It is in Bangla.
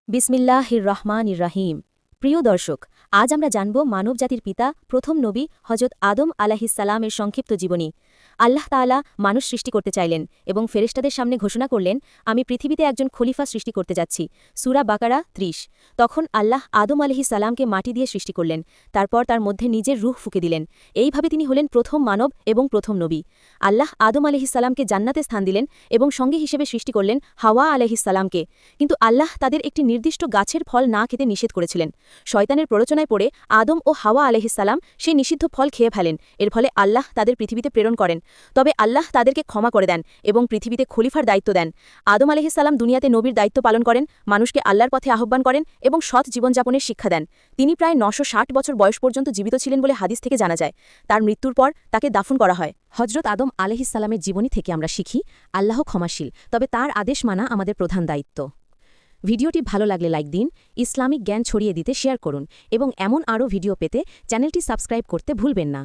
বিসমিল্লাহির রহমানির রহিম। প্রিয় দর্শক, আজ আমরা জানব মানবজাতির পিতা প্রথম নবী হজরত আদম আলাইহিসসালামের সংক্ষিপ্ত জীবনী। আল্লাহ তাআলা মানুষ সৃষ্টি করতে চাইলেন এবং ফেরেশতাদের সামনে ঘোষণা করলেন, আমি পৃথিবীতে একজন খলিফা সৃষ্টি করতে যাচ্ছি। সূরা বাকারা ৩০। তখন আল্লাহ আদম আলাইহিসসালামকে মাটি দিয়ে সৃষ্টি করলেন, তারপর তার মধ্যে নিজের রূহ ফুঁকে দিলেন। এইভাবে তিনি হলেন প্রথম মানব এবং প্রথম নবী। আল্লাহ আদম আলাইহিসসালামকে জান্নাতে স্থান দিলেন এবং সঙ্গী হিসেবে সৃষ্টি করলেন হাওয়া আলাইহিসসালামকে। কিন্তু আল্লাহ তাদের একটি নির্দিষ্ট গাছের ফল না খেতে নিষেধ করেছিলেন। শয়তানের প্ররোচনায় পড়ে আদম ও হাওয়া আলাইহিসসালাম সেই নিষিদ্ধ ফল খেয়ে ফেলেন। এর ফলে আল্লাহ তাদের পৃথিবীতে প্রেরণ করেন। তবে আল্লাহ তাদেরকে ক্ষমা করে দেন এবং পৃথিবীতে খলিফার দায়িত্ব দেন। আদম আলাইহিসসালাম দুনিয়াতে নবীর দায়িত্ব পালন করেন, মানুষকে আল্লাহর পথে আহ্বান করেন এবং সৎ জীবনযাপনের শিক্ষা দেন। তিনি প্রায় ৯৬০ বছর বয়স পর্যন্ত জীবিত ছিলেন বলে হাদিস থেকে জানা যায়। তার মৃত্যুর পর তাকে দাফন করা হয়। হজরত আদম আলাইহিসসালামের জীবনী থেকে আমরা শিখি, আল্লাহ ক্ষমাশীল, তবে তার আদেশ মানা আমাদের প্রধান দায়িত্ব। ভিডিওটি ভালো লাগলে লাইক দিন, ইসলামিক জ্ঞান ছড়িয়ে দিতে শেয়ার করুন এবং এমন আরও ভিডিও পেতে চ্যানেলটি সাবস্ক্রাইব করতে ভুলবেন না।